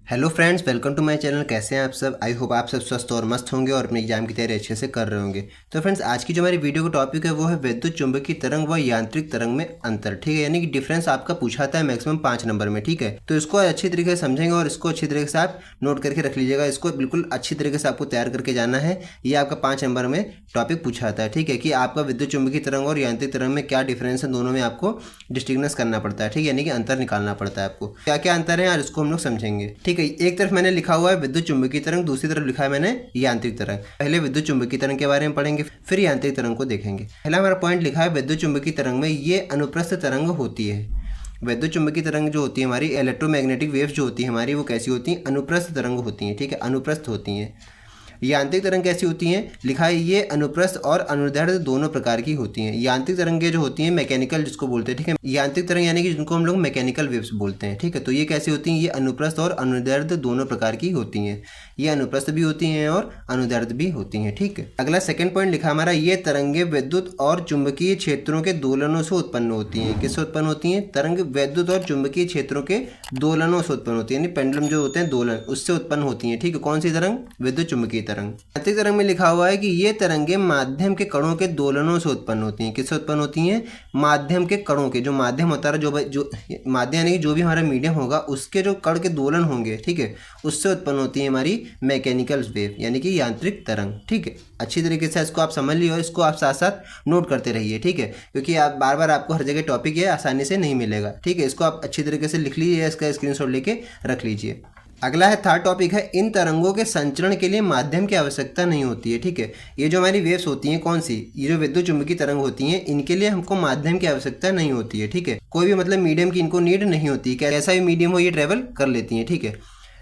Hello friends, welcome to my channel. कैसे हैं आप सब? आई होप आप सब स्वस्थ और मस्त होंगे और अपने एग्जाम की तैयारी अच्छे से कर रहे होंगे। तो फ्रेंड्स, आज की जो हमारी वीडियो का टॉपिक है वो है विद्युत चुंबकीय तरंग व यांत्रिक तरंग में अंतर। ठीक है, यानी कि डिफरेंस आपका पूछा था मैक्सिमम 5 नंबर में। ठीक है, तो इसको अच्छी तरीके से समझेंगे और इसको अच्छी तरीके से आप नोट करके रख लीजिएगा। इसको बिल्कुल अच्छी तरीके से आपको तैयार करके जाना है। ये आपका 5 नंबर में टॉपिक पूछा था। ठीक है, कि आपका विद्युत चुंबकीय तरंग और यांत्रिक तरंग में क्या डिफरेंस है, दोनों में आपको डिस्टिंग्विश करना पड़ता है। ठीक है, यानी कि अंतर निकालना पड़ता है आपको। क्या क्या अंतर है यार, इसको हम लोग समझेंगे। ठीक है, एक तरफ मैंने लिखा हुआ है विद्युत चुंबकीय तरंग, दूसरी तरफ लिखा है मैंने यांत्रिक तरंग। पहले विद्युत चुंबकीय तरंग के बारे में पढ़ेंगे, फिर यांत्रिक तरंग को देखेंगे। पहला हमारा पॉइंट लिखा है विद्युत चुंबकीय तरंग में ये अनुप्रस्थ तरंग होती है। विद्युत चुंबकीय तरंग जो होती है हमारी, इलेक्ट्रोमैग्नेटिक वेव्स जो होती है हमारी, वो कैसी होती हैं? अनुप्रस्थ तरंग होती हैं। ठीक है, अनुप्रस्थ होती हैं। यांत्रिक तरंग कैसी होती हैं? लिखा है ये अनुप्रस्थ और अनुदैर्ध्य दोनों प्रकार की होती हैं। यांत्रिक तरंगें जो होती हैं मैकेनिकल जिसको बोलते हैं। ठीक है, यांत्रिक तरंग यानी कि जिनको हम लोग मैकेनिकल वेव्स बोलते हैं। ठीक है, तो ये कैसी होती हैं? ये अनुप्रस्थ और अनुदैर्ध्य दोनों प्रकार की होती हैं। ये अनुप्रस्थ भी होती हैं और अनुदैर्ध्य भी होती हैं। ठीक है, अगला सेकंड पॉइंट लिखा हमारा, ये तरंगे विद्युत और चुंबकीय क्षेत्रों के दोलनों से उत्पन्न होती हैं। किससे उत्पन्न होती हैं? तरंग विद्युत और चुंबकीय क्षेत्रों के दोलनों से उत्पन्न होती है, यानी पेंडुलम जो होते हैं दोलन, उससे उत्पन्न होती हैं। ठीक है, कौन सी तरंग? विद्युत चुंबकीय तरंग। यांत्रिक तरंग में लिखा हुआ है कि ये तरंगे माध्यम के कणों के दोलनों से उत्पन्न होती हैं। किससे उत्पन्न होती हैं? माध्यम के कणों के, जो माध्यम होता है, जो माध्यम यानी कि जो भी हमारा मीडियम होगा उसके जो कण के दोलन होंगे, ठीक है, उससे उत्पन्न होती है हमारी मैकेनिकल वेव यानी कि यांत्रिक तरंग। ठीक है, अच्छी तरीके से इसको आप समझ लियो और इसको आप साथ साथ नोट करते रहिए। ठीक है, क्योंकि आप बार बार आपको हर जगह टॉपिक ये आसानी से नहीं मिलेगा। ठीक है, इसको आप अच्छी तरीके से लिख लीजिए, इसका स्क्रीनशॉट लेके रख लीजिए। अगला है थर्ड टॉपिक है, इन तरंगों के संचरण के लिए माध्यम की आवश्यकता नहीं होती है। ठीक है, ये जो हमारी वेव्स होती हैं कौन सी, ये जो विद्युत चुंबकीय तरंग होती हैं, इनके लिए हमको माध्यम की आवश्यकता नहीं होती है। ठीक है, कोई भी मतलब मीडियम की इनको नीड नहीं होती, कैसा भी मीडियम हो ये ट्रेवल कर लेती हैं। ठीक है,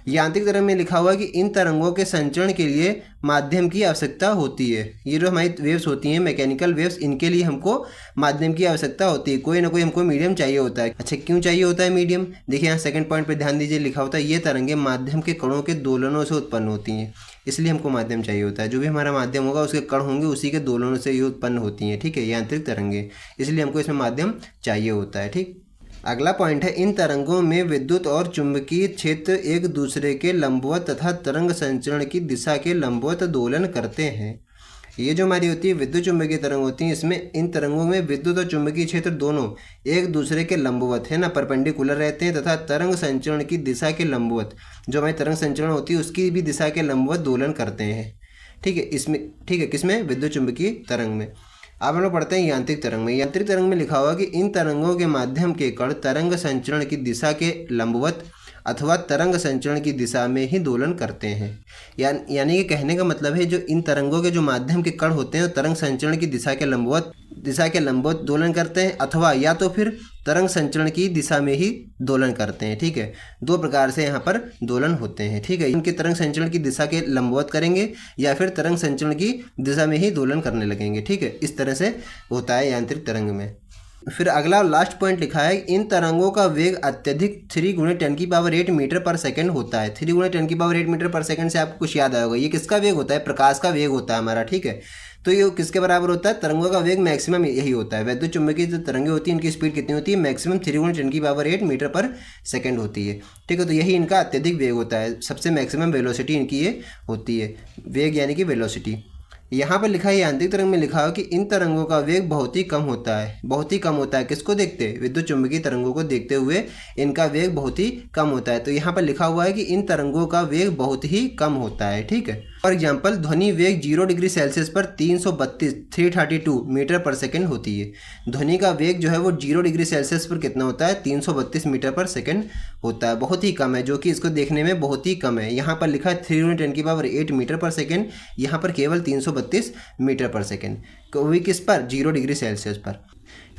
यांत्रिक तरंग में लिखा हुआ है कि इन तरंगों के संचरण के लिए माध्यम की आवश्यकता होती है। ये जो हमारी वेव्स होती हैं मैकेनिकल वेव्स, इनके लिए हमको माध्यम की आवश्यकता होती है। कोई ना कोई हमको मीडियम चाहिए होता है। अच्छा, क्यों चाहिए होता है मीडियम? देखिए यहाँ सेकंड पॉइंट पे ध्यान दीजिए, लिखा होता है ये तरंगे माध्यम के कणों के दोलनों से उत्पन्न होती हैं, इसलिए हमको माध्यम चाहिए होता है। जो भी हमारा माध्यम होगा उसके कण होंगे, उसी के दोलनों से ये उत्पन्न होती हैं। ठीक है, यांत्रिक तरंगे, इसलिए हमको इसमें माध्यम चाहिए होता है। ठीक, अगला पॉइंट है, इन तरंगों में विद्युत और चुंबकीय क्षेत्र एक दूसरे के लंबवत तथा तरंग संचरण की दिशा के लंबवत दोलन करते हैं। ये जो हमारी होती है विद्युत चुंबकीय तरंग होती है, इसमें इन तरंगों में विद्युत और चुंबकीय क्षेत्र दोनों एक दूसरे के लंबवत है ना, परपेंडिकुलर रहते हैं, तथा तरंग संचरण की दिशा के लंबवत, जो हमारी तरंग संचरण होती है उसकी भी दिशा के लंबवत दोलन करते हैं। ठीक है, इसमें, ठीक है, किसमें? विद्युत चुंबकीय तरंग में। अब हम लोग पढ़ते हैं यांत्रिक तरंग में। यांत्रिक तरंग में लिखा हुआ कि इन तरंगों के माध्यम के कण तरंग संचरण की दिशा के लंबवत अथवा तरंग संचरण की दिशा में ही दोलन करते हैं। यानी कि कहने का मतलब है, जो इन तरंगों के जो माध्यम के कण होते हैं तरंग संचरण की दिशा के लंबवत दोलन करते हैं, अथवा या तो फिर तरंग संचरण की दिशा में ही दोलन करते हैं। ठीक है, दो प्रकार से यहाँ पर दोलन होते हैं। ठीक है, इनके तरंग संचरण की दिशा के लंबवत करेंगे या फिर तरंग संचरण की दिशा में ही दोलन करने लगेंगे। ठीक है, इस तरह से होता है यांत्रिक तरंग में। फिर अगला लास्ट पॉइंट लिखा है, इन तरंगों का वेग अत्यधिक 3 × 10⁸ मीटर पर सेकंड होता है। 3 × 10⁸ मीटर पर सेकंड से आपको कुछ याद आएगा, ये किसका वेग होता है? प्रकाश का वेग होता है हमारा। ठीक है, तो ये किसके बराबर होता है? तरंगों का वेग मैक्सिमम यही होता है। विद्युत चुंबकीय जो तरंगें होती हैं इनकी स्पीड कितनी होती है? मैक्सिमम 3 × 10⁸ मीटर पर सेकंड होती है। ठीक है, तो यही इनका अत्यधिक वेग होता है, सबसे मैक्सिमम वेलोसिटी इनकी ये होती है, वेग यानी कि वेलोसिटी। यहाँ पर लिखा है यांत्रिक तरंग में लिखा है कि इन तरंगों का वेग बहुत ही कम होता है। बहुत ही कम होता है, किसको देखते? विद्युत चुंबकीय तरंगों को देखते हुए इनका वेग बहुत ही कम होता है। तो यहाँ पर लिखा हुआ है कि इन तरंगों का वेग बहुत ही कम होता है। ठीक है, फॉर एग्जाम्पल ध्वनि वेग 0 डिग्री सेल्सियस पर 332 मीटर पर सेकंड होती है। ध्वनि का वेग जो है वो 0 डिग्री सेल्सियस पर कितना होता है? 332 मीटर पर सेकंड होता है, बहुत ही कम है, जो कि इसको देखने में बहुत ही कम है। यहाँ पर लिखा है 3 × 10⁸ मीटर पर सेकंड, यहाँ पर केवल 332 मीटर पर सेकंड, वो भी किस पर? 0 डिग्री सेल्सियस पर।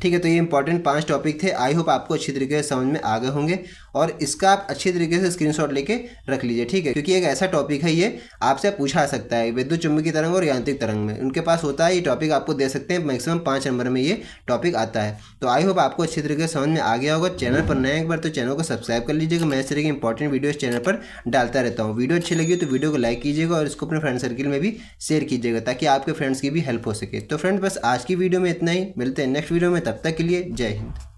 ठीक है, तो ये इंपॉर्टेंट 5 टॉपिक थे। आई होप आपको अच्छी तरीके से समझ में आ गए होंगे और इसका आप अच्छी तरीके से स्क्रीनशॉट लेके रख लीजिए। ठीक है, क्योंकि एक ऐसा टॉपिक है ये आपसे पूछा सकता है, विद्युत चुंबकीय तरंग और यांत्रिक तरंग में उनके पास होता है, ये टॉपिक आपको दे सकते हैं, मैक्सिमम 5 नंबर में ये टॉपिक आता है। तो आई होप आपको अच्छी तरीके से समझ में आ गया होगा। चैनल पर नए एक बार तो चैनल को सब्सक्राइब कर लीजिएगा, मैं इस तरह की इंपॉर्टेंट वीडियो इस चैनल पर डालता रहता हूँ। वीडियो अच्छी लगी तो वीडियो को लाइक कीजिएगा और इसको अपने फ्रेंड सर्किल में भी शेयर कीजिएगा, ताकि आपके फ्रेंड्स की भी हेल्प हो सके। तो फ्रेंड्स, बस आज की वीडियो में इतना ही, मिलते हैं नेक्स्ट वीडियो में, तब तक के लिए जय हिंद।